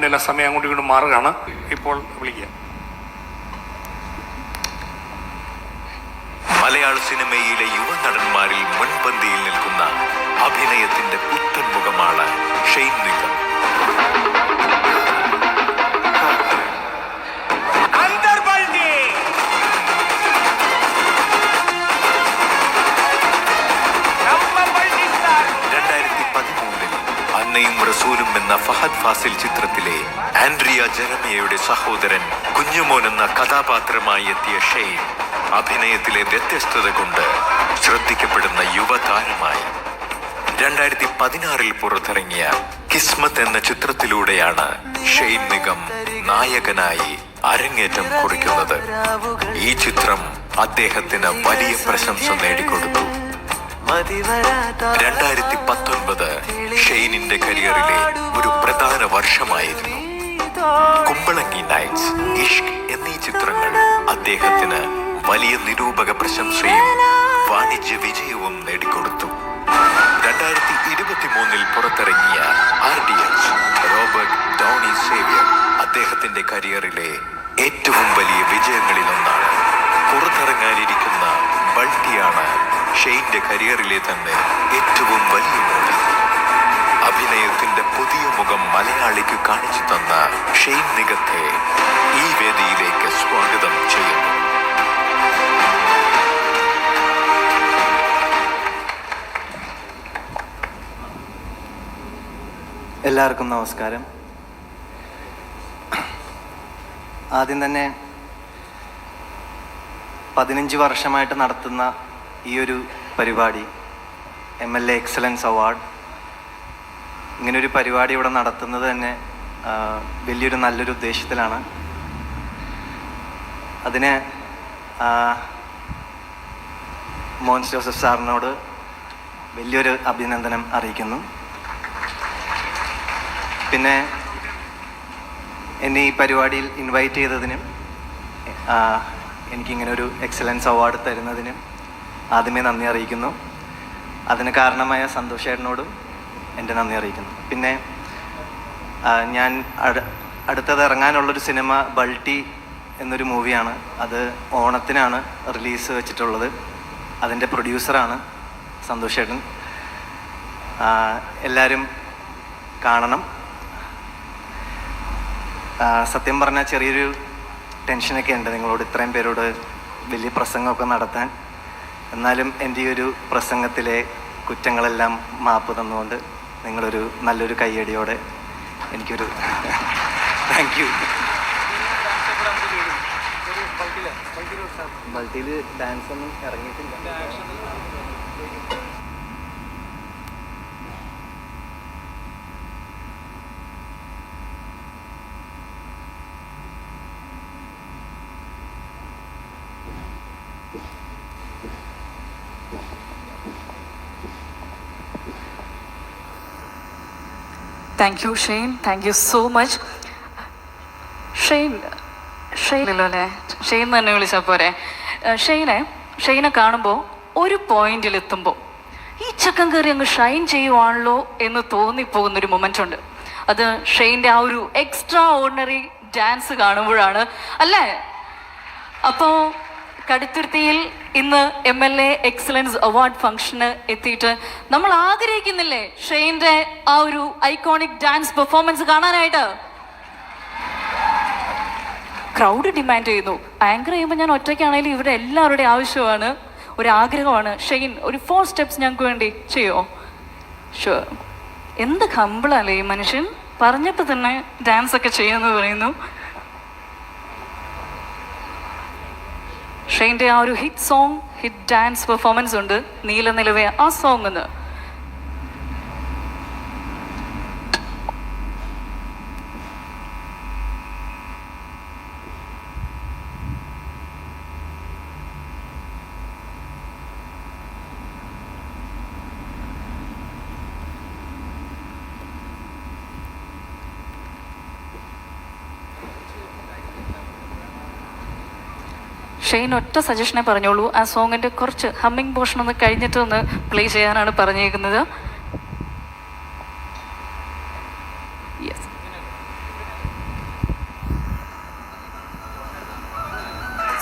ഷോട്ടിൻ്റെ എല്ലാം സമയം അങ്ങോട്ടും ഇങ്ങോട്ടും മാറുകയാണ്. ഇപ്പോൾ വിളിക്കുക. മലയാള സിനിമയിലെ യുവനടന്മാരിൽ മുൻപന്തിയിൽ നിൽക്കുന്ന അഭിനയത്തിന്റെ പുത്തൻ മുഖമാണ് ഷെയ്ൻ നിഗം. അന്നയും റസൂലും എന്ന ഫഹദ് ഫാസിൽ ചിത്രത്തിലെ ആൻഡ്രിയ ജെറമിയയുടെ സഹോദരൻ കുഞ്ഞുമോൻ എന്ന കഥാപാത്രമായി എത്തിയ ഷെയ്ൻ അഭിനയത്തിലെ വ്യത്യസ്തത കൊണ്ട് ശ്രദ്ധിക്കപ്പെടുന്ന യുവതാരമായി. 2016 പുറത്തിറങ്ങിയ കിസ്മത്ത് എന്ന ചിത്രത്തിലൂടെയാണ് ഷെയ്ൻ നിഗം നായകനായി അരങ്ങേറ്റം കുറിക്കുന്നത്. ഈ ചിത്രം അദ്ദേഹത്തിന് വലിയ പ്രശംസ നേടിക്കൊടുത്തു. 2019 ഷെയ്നിന്റെ കരിയറിലെ ഒരു പ്രധാന വർഷമായിരുന്നു. കുമ്പളങ്ങി നൈറ്റ്സ്, ഇഷ്ക് എന്നീ ചിത്രങ്ങൾ അദ്ദേഹത്തിന് വലിയ നിരൂപക പ്രശംസയും വാണിജ്യ വിജയവും നേടിക്കൊടുത്തു. 2023 പുറത്തിറങ്ങിയ RDX, റോബർട്ട് ഡൗണി സേവിയർ അദ്ദേഹത്തിന്റെ കരിയറിലെ ഏറ്റവും വലിയ വിജയങ്ങളിലൊന്നാണ്. പുറത്തിറങ്ങാനിരിക്കുന്ന ബൾട്ടിയാണ് ഷെയ്ന്റെ കരിയറിലെ തന്നെ ഏറ്റവും വലിയ മൂവി. അഭിനയത്തിന്റെ പുതിയ മുഖം മലയാളിക്ക് കാണിച്ചു തന്ന ഷെയ്ൻ നിഗത്തെ ഈ വേദിയിലേക്ക് സ്വാഗതം ചെയ്യുന്നു. എല്ലാവർക്കും നമസ്കാരം. ആദ്യം തന്നെ 15 വർഷമായിട്ട് നടത്തുന്ന ഈ ഒരു പരിപാടി, MLA എക്സലൻസ് അവാർഡ്, ഇങ്ങനൊരു പരിപാടി ഇവിടെ നടത്തുന്നത് തന്നെ വലിയൊരു നല്ലൊരു ഉദ്ദേശത്തിലാണ്. അതിന് മോൻസ് ജോസഫ് സാറിനോട് വലിയൊരു അഭിനന്ദനം അറിയിക്കുന്നു. പിന്നെ എന്നെ ഈ പരിപാടിയിൽ ഇൻവൈറ്റ് ചെയ്തതിനും എനിക്കിങ്ങനൊരു എക്സലൻസ് അവാർഡ് തരുന്നതിനും ആദ്യമേ നന്ദി അറിയിക്കുന്നു. അതിന് കാരണമായ സന്തോഷ് ചേട്ടനോടും എൻ്റെ നന്ദി അറിയിക്കുന്നു. പിന്നെ ഞാൻ അടുത്തത് ഇറങ്ങാനുള്ളൊരു സിനിമ ബൾട്ടി എന്നൊരു മൂവിയാണ്. അത് ഓണത്തിനാണ് റിലീസ് വെച്ചിട്ടുള്ളത്. അതിൻ്റെ പ്രൊഡ്യൂസറാണ് സന്തോഷ് ചേട്ടൻ. എല്ലാവരും കാണണം. സത്യം പറഞ്ഞാൽ ചെറിയൊരു ടെൻഷനൊക്കെ ഉണ്ട് നിങ്ങളോട്, ഇത്രയും പേരോട് വലിയ പ്രസംഗമൊക്കെ നടത്താൻ. എന്നാലും എൻ്റെ ഈ ഒരു പ്രസംഗത്തിലെ കുറ്റങ്ങളെല്ലാം മാപ്പ് തന്നുകൊണ്ട് നിങ്ങളൊരു നല്ലൊരു കയ്യടിയോടെ എനിക്കൊരു താങ്ക് യു. ബൾട്ടിയിൽ ഡാൻസ് ഒന്നും ഇറങ്ങിയിട്ടില്ല. Thank you Shane, thank you so much. ഷെയ്നല്ലോ അല്ലേ, ഷെയ്ൻ തന്നെ വിളിച്ചാൽ പോരെ. ഷെയ്നെ കാണുമ്പോൾ ഒരു പോയിന്റിലെത്തുമ്പോൾ ഈ ചക്കം കയറി അങ്ങ് ഷൈൻ ചെയ്യുവാണല്ലോ എന്ന് തോന്നിപ്പോകുന്നൊരു മൊമെൻ്റ് ഉണ്ട്. അത് ഷെയ്ൻ്റെ ആ ഒരു എക്സ്ട്രാ ഓർഡിനറി ഡാൻസ് കാണുമ്പോഴാണ് അല്ലേ. അപ്പോൾ കടുത്തുരുത്തിയിൽ ഇന്ന് MLA എക്സലൻസ് അവാർഡ് ഫംഗ്ഷന് എത്തിയിട്ട് നമ്മൾ ആഗ്രഹിക്കുന്നില്ലേ ഷെയ്ൻ്റെ ആ ഒരു ഐക്കോണിക് ഡാൻസ് പെർഫോമൻസ് കാണാനായിട്ട്? ക്രൗഡ് ഡിമാൻഡ് ചെയ്യുന്നു. ആങ്കർ ചെയ്യുമ്പോൾ ഞാൻ ഒറ്റയ്ക്കാണെങ്കിലും ഇവിടെ എല്ലാവരുടെയും ആവശ്യമാണ്, ഒരാഗ്രഹമാണ്. ഷെയ്ൻ ഒരു 4 സ്റ്റെപ്സ് ഞങ്ങൾക്ക് വേണ്ടി ചെയ്യുമോ? ഷുവർ. എന്ത് ഹമ്പിളല്ലേ ഈ മനുഷ്യൻ, പറഞ്ഞപ്പോൾ തന്നെ ഡാൻസ് ഒക്കെ ചെയ്യുമെന്ന് പറയുന്നു. ഷെയ്ൻ്റെ ആ ഒരു hit song, hit dance performance ഉണ്ട്, നീലനിലവേ ആ സോങ് എന്ന്. ഷെയ്ൻ ഒറ്റ സജഷനെ പറഞ്ഞോളൂ, ആ സോങ്ങിൻ്റെ കുറച്ച് ഹമ്മിങ് പോർഷൻ ഒന്ന് കഴിഞ്ഞിട്ട് ഒന്ന് പ്ലേ ചെയ്യാനാണ് പറഞ്ഞേക്കുന്നത്. യെസ്,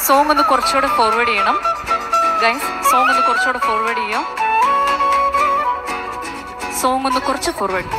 സോങ് ഒന്ന് കുറച്ചുകൂടെ ഫോർവേഡ് ചെയ്യണം ഗൈസ്. സോങ് ഒന്ന് കുറച്ചുകൂടെ ഫോർവേഡ് ചെയ്യാം. സോങ് ഒന്ന് കുറച്ച് forward.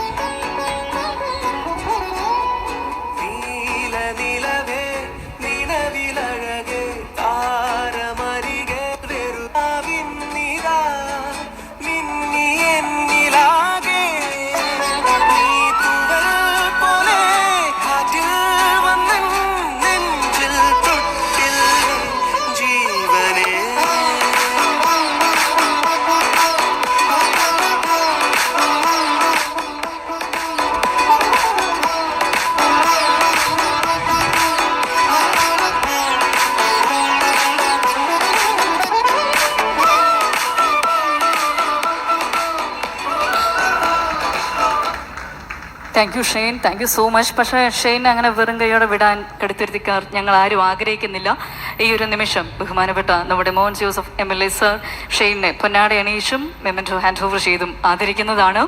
Thank you Shane, thank you so much. പക്ഷേ ഷെയ്ൻ അങ്ങനെ വെറും കൈയോടെ വിടാൻ കടുത്തിരുത്തിക്കാർ ഞങ്ങൾ ആരും ആഗ്രഹിക്കുന്നില്ല. ഈ ഒരു നിമിഷം ബഹുമാനപ്പെട്ട നമ്മുടെ മോഹൻസ് ജോസഫ് MLA സർ ഷെയ്നെ പൊന്നാട അണിയിച്ചും മെമൻറ്റോ ഹാൻഡ് ഓവർ ചെയ്തും ആദരിക്കുന്നതാണ്.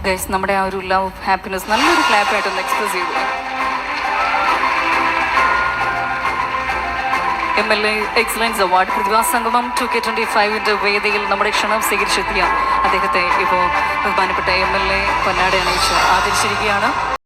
ഗൈസ്, നമ്മുടെ ആ ഒരു ലവ് ഹാപ്പിനെസ് നല്ലൊരു ക്ലാപ്പായിട്ടൊന്ന് എക്സ്പ്രസ് ചെയ്തു. MLA എക്സലൻസ് അവാർഡ് പ്രതിഭാ സംഗമം 2K25 വേദിയിൽ നമ്മുടെ ക്ഷണം സ്വീകരിച്ചെത്തിയ അദ്ദേഹത്തെ ഇപ്പോൾ ബഹുമാനപ്പെട്ട MLA പൊന്നാട അണിയിച്ച് ആദരിച്ചിരിക്കുകയാണ്.